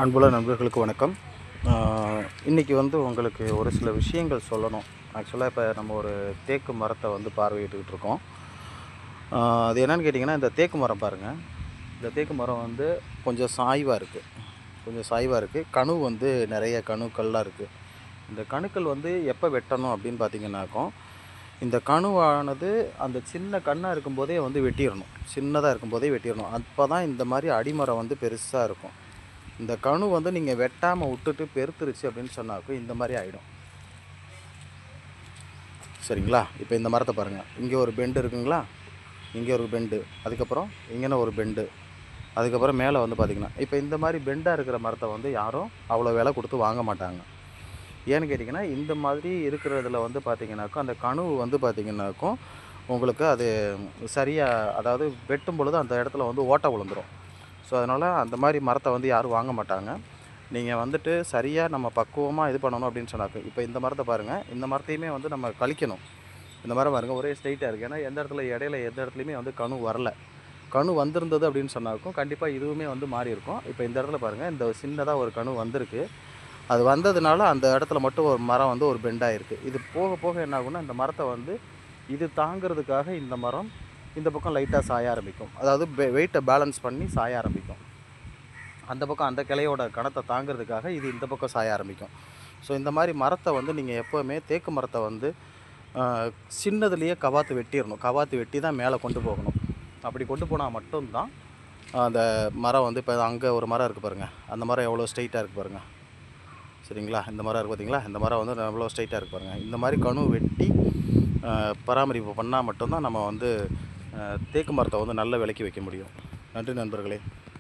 அன்புள்ள நண்பர்களுக்கு வணக்கம். இன்றைக்கி உங்களுக்கு ஒரு சில விஷயங்கள் சொல்லணும். ஆக்சுவலாக இப்போ நம்ம ஒரு தேக்கு மரத்தை பார்வையிட்டுக்கிட்டு இருக்கோம். அது என்னென்னு கேட்டிங்கன்னா, இந்த தேக்கு மரம் பாருங்கள். இந்த தேக்கு மரம் கொஞ்சம் சாய்வாக இருக்குது. கணு நிறைய கணுக்கள்லாம் இருக்குது. இந்த கணுக்கள் எப்போ வெட்டணும் அப்படின்னு பார்த்தீங்கன்னாக்கும், இந்த கணுவானது அந்த சின்ன கண்ணாக இருக்கும்போதே வெட்டிடணும். சின்னதாக இருக்கும்போதே வெட்டிடணும். அப்போ தான் இந்த மாதிரி அடிமரம் பெருசாக இருக்கும். இந்த கணு நீங்கள் வெட்டாமல் விட்டுட்டு பெருத்துருச்சு அப்படின்னு சொன்னாக்கும் இந்த மாதிரி ஆகிடும். சரிங்களா? இப்போ இந்த மரத்தை பாருங்கள். இங்கே ஒரு பெண்டு இருக்குங்களா, இங்கே ஒரு பெண்டு, அதுக்கப்புறம் இங்கேன ஒரு பெண்டு, அதுக்கப்புறம் மேலே பார்த்திங்கன்னா இப்போ இந்த மாதிரி பெண்டாக இருக்கிற மரத்தை யாரும் அவ்வளோ விலை கொடுத்து வாங்க மாட்டாங்க. ஏன்னு கேட்டிங்கன்னா, இந்த மாதிரி இருக்கிறதுல பார்த்திங்கனாக்கும் அந்த கணு பார்த்திங்கனாக்கும் உங்களுக்கு அது சரியாக, அதாவது வெட்டும் பொழுது அந்த இடத்துல ஓட்டை விழுந்துடும். ஸோ அதனால் அந்த மாதிரி மரத்தை யாரும் வாங்க மாட்டாங்க. நீங்கள் சரியாக நம்ம பக்குவமாக இது பண்ணணும் அப்படின்னு சொன்னாக்க, இப்போ இந்த மரத்தை பாருங்கள். இந்த மரத்தையுமே நம்ம கழிக்கணும். இந்த மரம் பாருங்கள், ஒரே ஸ்ட்ரைட்டாக இருக்குது. ஏன்னா எந்த இடத்துல இடையில எந்த இடத்துலையுமே கணு வரல. கணு வந்திருந்தது அப்படின்னு சொன்னாக்கும் கண்டிப்பாக இதுவுமே மாறி இருக்கும். இப்போ இந்த இடத்துல பாருங்கள், இந்த சின்னதாக ஒரு கணு வந்திருக்கு. அது வந்ததுனால அந்த இடத்துல மட்டும் ஒரு மரம் ஒரு பெண்டாகிருக்கு. இது போக போக என்ன ஆகுன்னா, இந்த மரத்தை இது தாங்கிறதுக்காக இந்த மரம் இந்த பக்கம் லைட்டாக சாய ஆரம்பிக்கும். அதாவது வெயிட்டை பேலன்ஸ் பண்ணி சாய ஆரம்பிக்கும். அந்த பக்கம் அந்த கிளையோட கணத்தை தாங்கிறதுக்காக இது இந்த பக்கம் சாய ஆரம்பிக்கும். ஸோ இந்த மாதிரி மரத்தை நீங்கள் எப்போவுமே தேக்கு மரத்தை சின்னதுலேயே கவாத்து வெட்டிடணும். கவாத்து வெட்டி தான் மேலே கொண்டு போகணும். அப்படி கொண்டு போனால் மட்டும்தான் அந்த மரம் இப்போ அங்கே ஒரு மரம் இருக்குது பாருங்கள். அந்த மரம் எவ்வளோ ஸ்ட்ரைட்டாக இருக்குது பாருங்கள். சரிங்களா? இந்த மரம் இருக்குது பார்த்தீங்களா? இந்த மரம் எவ்வளோ ஸ்ட்ரைட்டாக இருக்குது பாருங்கள். இந்த மாதிரி கணு வெட்டி பராமரிப்பு பண்ணால் மட்டும்தான் நம்ம தேக்கு மரத்தை நல்ல விலைக்கு வைக்க முடியும். நன்றி நண்பர்களே.